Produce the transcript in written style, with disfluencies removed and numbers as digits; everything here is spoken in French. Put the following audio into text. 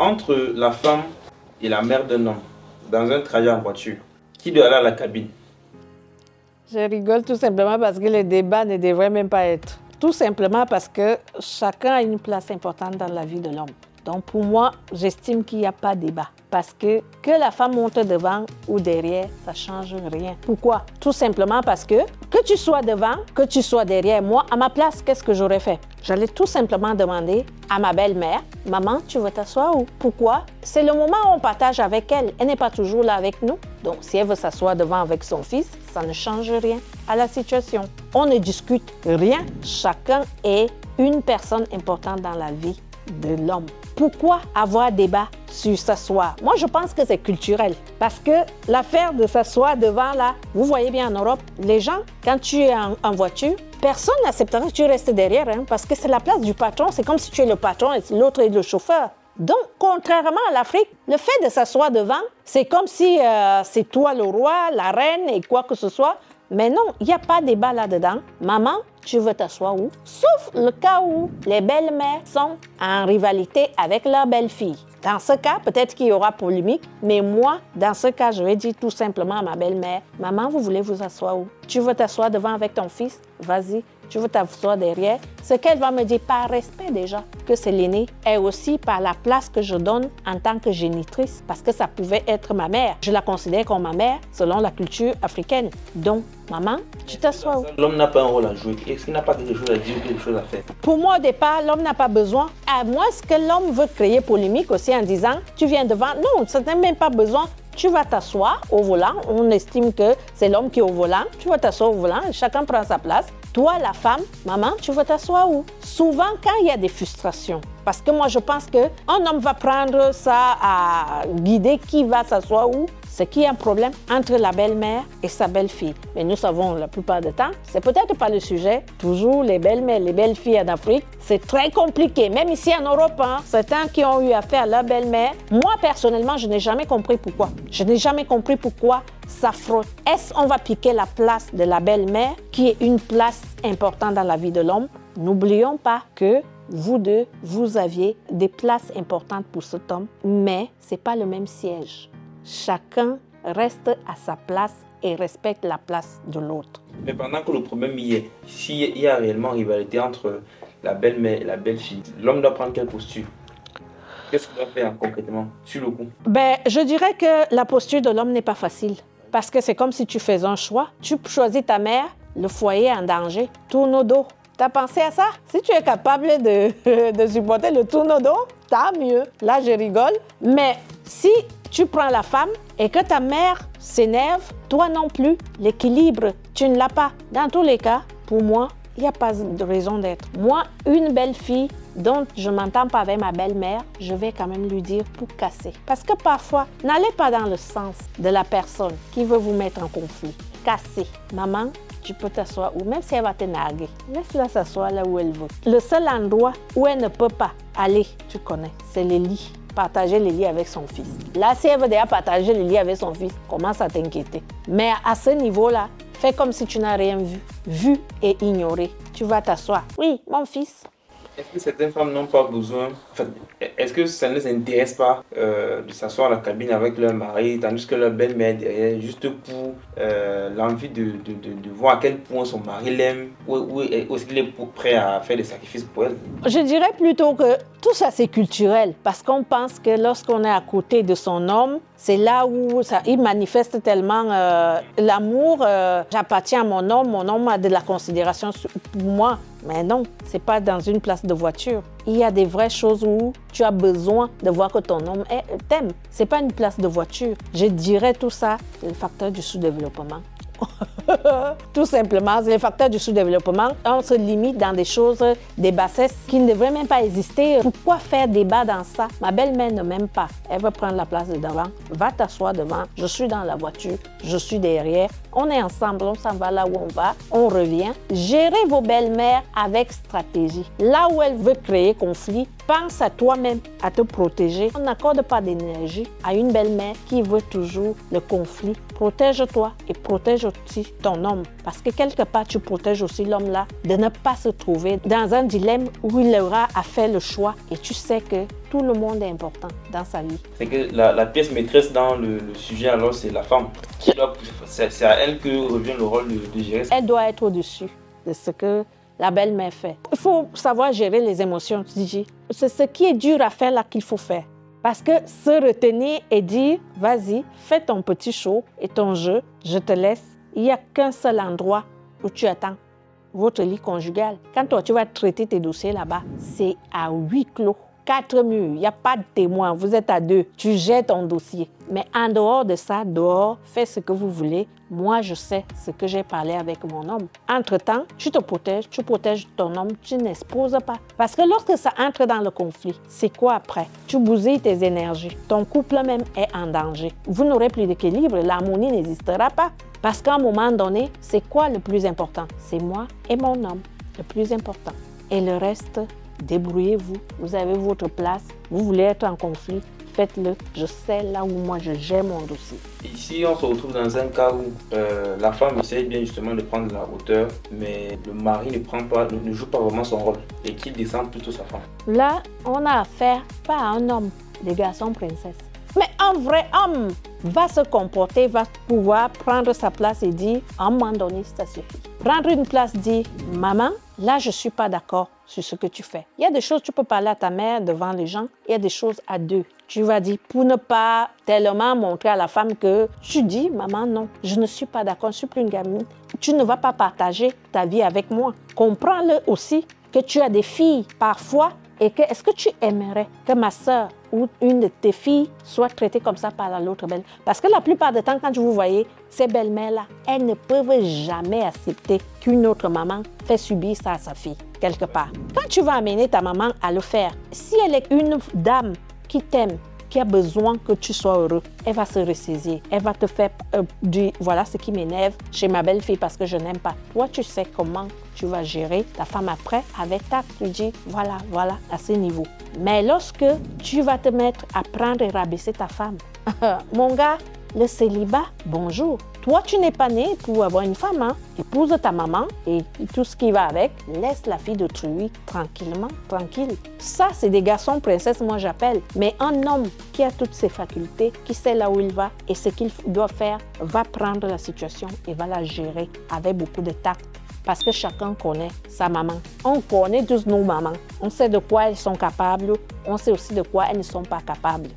Entre la femme et la mère d'un homme, dans un trajet en voiture, qui doit aller à la cabine? Je rigole tout simplement parce que le débat ne devrait même pas être. Tout simplement parce que chacun a une place importante dans la vie de l'homme. Donc pour moi, j'estime qu'il n'y a pas de débat. Parce que la femme monte devant ou derrière, ça ne change rien. Pourquoi? Tout simplement parce que tu sois devant, que tu sois derrière, moi, à ma place, qu'est-ce que j'aurais fait? J'allais tout simplement demander à ma belle-mère, « Maman, tu veux t'asseoir où? » Pourquoi? C'est le moment où on partage avec elle. Elle n'est pas toujours là avec nous. Donc, si elle veut s'asseoir devant avec son fils, ça ne change rien à la situation. On ne discute rien. Chacun est une personne importante dans la vie de l'homme. Pourquoi avoir débat sur s'asseoir? Moi, je pense que c'est culturel. Parce que l'affaire de s'asseoir devant, là, vous voyez bien en Europe, les gens, quand tu es en voiture, personne n'acceptera que tu restes derrière, hein, parce que c'est la place du patron. C'est comme si tu es le patron et l'autre est le chauffeur. Donc, contrairement à l'Afrique, le fait de s'asseoir devant, c'est comme si c'est toi le roi, la reine et quoi que ce soit. Mais non, il n'y a pas de débat là-dedans. Maman, tu veux t'asseoir où? Sauf le cas où les belles-mères sont en rivalité avec leur belle-fille. Dans ce cas, peut-être qu'il y aura polémique, mais moi, dans ce cas, je vais dire tout simplement à ma belle-mère, « Maman, vous voulez vous asseoir où? Tu veux t'asseoir devant avec ton fils? Vas-y. Tu veux t'asseoir derrière? » Ce qu'elle va me dire par respect déjà, que c'est l'aînée, et aussi par la place que je donne en tant que génitrice, parce que ça pouvait être ma mère. Je la considère comme ma mère selon la culture africaine. Donc, maman, tu t'assois où? L'homme n'a pas un rôle à jouer. Est-ce qu'il n'a pas quelque chose à dire, quelque chose à faire? Pour moi, au départ, l'homme n'a pas besoin. À moins que l'homme veut créer polémique aussi en disant, tu viens devant. Non, ça n'a même pas besoin. Tu vas t'asseoir au volant. On estime que c'est l'homme qui est au volant. Tu vas t'asseoir au volant. Chacun prend sa place. Toi, la femme, maman, tu veux t'asseoir où? Souvent, quand il y a des frustrations, parce que moi, je pense qu'un homme va prendre ça à guider qui va s'asseoir où, c'est qu'il y a un problème entre la belle-mère et sa belle-fille. Mais nous savons, la plupart du temps, c'est peut-être pas le sujet. Toujours les belles-mères, les belles-filles en Afrique, c'est très compliqué. Même ici en Europe, certains qui ont eu affaire à leur belle-mère, moi, personnellement, je n'ai jamais compris pourquoi. Je n'ai jamais compris pourquoi ça frotte. Est-ce qu'on va piquer la place de la belle-mère, qui est une place importante dans la vie de l'homme? N'oublions pas que vous deux, vous aviez des places importantes pour cet homme, mais ce n'est pas le même siège. Chacun reste à sa place et respecte la place de l'autre. Mais pendant que le problème y est, s'il y a réellement rivalité entre la belle-mère et la belle-fille, l'homme doit prendre quelle posture? Qu'est-ce qu'il doit faire concrètement sur le coup? Je dirais que la posture de l'homme n'est pas facile. Parce que c'est comme si tu faisais un choix. Tu choisis ta mère, le foyer est en danger, tourne au dos. Tu as pensé à ça? Si tu es capable de supporter le tourne au dos, tant mieux. Là, je rigole. Mais si tu prends la femme et que ta mère s'énerve, toi non plus, l'équilibre, tu ne l'as pas. Dans tous les cas, pour moi, il n'y a pas de raison d'être. Moi, une belle-fille dont je ne m'entends pas avec ma belle-mère, je vais quand même lui dire pour casser. Parce que parfois, n'allez pas dans le sens de la personne qui veut vous mettre en conflit. Casser. Maman, tu peux t'asseoir ou même si elle va te narguer, laisse-la s'asseoir là où elle veut. Le seul endroit où elle ne peut pas aller, tu connais, c'est le lit. Partager le lit avec son fils. Là, si elle veut déjà partager le lit avec son fils, commence à t'inquiéter. Mais à ce niveau-là, fais comme si tu n'as rien vu et ignoré. Tu vas t'asseoir. Oui, mon fils. Est-ce que certaines femmes n'ont pas besoin, est-ce que ça ne les intéresse pas de s'asseoir à la cabine avec leur mari, tandis que leur belle-mère est derrière, juste pour l'envie de voir à quel point son mari l'aime, ou est-ce qu'il est prêt à faire des sacrifices pour elle? Je dirais plutôt que tout ça c'est culturel, parce qu'on pense que lorsqu'on est à côté de son homme, c'est là où il manifeste tellement l'amour. J'appartiens à mon homme a de la considération pour moi. Mais non, ce n'est pas dans une place de voiture. Il y a des vraies choses où tu as besoin de voir que ton homme t'aime. Ce n'est pas une place de voiture. Je dirais tout ça, c'est le facteur du sous-développement. Tout simplement, c'est les facteurs du sous-développement. On se limite dans des choses, des bassesses qui ne devraient même pas exister. Pourquoi faire débat dans ça? Ma belle-mère ne m'aime pas. Elle veut prendre la place de devant. Va t'asseoir devant. Je suis dans la voiture. Je suis derrière. On est ensemble. On s'en va là où on va. On revient. Gérez vos belles-mères avec stratégie. Là où elle veut créer conflit, pense à toi-même, à te protéger. On n'accorde pas d'énergie à une belle-mère qui veut toujours le conflit. Protège-toi et protège aussi ton homme. Parce que quelque part, tu protèges aussi l'homme-là de ne pas se trouver dans un dilemme où il aura à faire le choix. Et tu sais que tout le monde est important dans sa vie. C'est que la pièce maîtresse dans le sujet, alors, c'est la femme. C'est à elle que revient le rôle de gérer ça. Elle doit être au-dessus de ce que la belle-mère fait. Il faut savoir gérer les émotions, Gigi. C'est ce qui est dur à faire là qu'il faut faire. Parce que se retenir et dire, vas-y, fais ton petit show et ton jeu, je te laisse. Il n'y a qu'un seul endroit où tu attends, votre lit conjugal. Quand toi, tu vas traiter tes dossiers là-bas, c'est à huis clos. 4 murs, il n'y a pas de témoin, vous êtes à 2, tu gères ton dossier. Mais en dehors de ça, dehors, fais ce que vous voulez. Moi, je sais ce que j'ai parlé avec mon homme. Entre-temps, tu te protèges, tu protèges ton homme, tu n'exposes pas. Parce que lorsque ça entre dans le conflit, c'est quoi après? Tu bousilles tes énergies. Ton couple même est en danger. Vous n'aurez plus d'équilibre, l'harmonie n'existera pas. Parce qu'à un moment donné, c'est quoi le plus important? C'est moi et mon homme, le plus important. Et le reste, débrouillez-vous, vous avez votre place, vous voulez être en conflit, faites-le. Je sais là où moi je gère mon dossier. Ici, on se retrouve dans un cas où la femme essaie bien justement de prendre la hauteur, mais le mari ne joue pas vraiment son rôle et qu'il descend plutôt sa femme. Là, on a affaire pas à un homme, des garçons princesses. Mais un vrai homme va se comporter, va pouvoir prendre sa place et dire, à un moment donné, ça suffit. Prendre une place, dire, maman, là, je ne suis pas d'accord sur ce que tu fais. Il y a des choses, tu peux parler à ta mère devant les gens, il y a des choses à deux. Tu vas dire, pour ne pas tellement montrer à la femme que tu dis, maman, non, je ne suis pas d'accord, je ne suis plus une gamine. Tu ne vas pas partager ta vie avec moi. Comprends-le aussi que tu as des filles parfois et que est-ce que tu aimerais que ma sœur ou une de tes filles soit traitée comme ça par l'autre belle? Parce que la plupart du temps, quand vous voyez ces belles-mères-là, elles ne peuvent jamais accepter qu'une autre maman fait subir ça à sa fille, quelque part. Quand tu vas amener ta maman à le faire, si elle est une dame qui t'aime, qui a besoin que tu sois heureux, elle va se ressaisir. Elle va te faire dire, voilà ce qui m'énerve chez ma belle-fille parce que je n'aime pas. Toi, tu sais comment tu vas gérer ta femme après avec ta, tu dis, voilà, à ce niveau. Mais lorsque tu vas te mettre à prendre et rabaisser ta femme, mon gars, le célibat, bonjour. Toi, tu n'es pas né pour avoir une femme, hein? Épouse ta maman et tout ce qui va avec. Laisse la fille d'autrui tranquillement, tranquille. Ça, c'est des garçons princesses, moi j'appelle. Mais un homme qui a toutes ses facultés, qui sait là où il va et ce qu'il doit faire, va prendre la situation et va la gérer avec beaucoup de tact. Parce que chacun connaît sa maman. On connaît tous nos mamans. On sait de quoi elles sont capables. On sait aussi de quoi elles ne sont pas capables.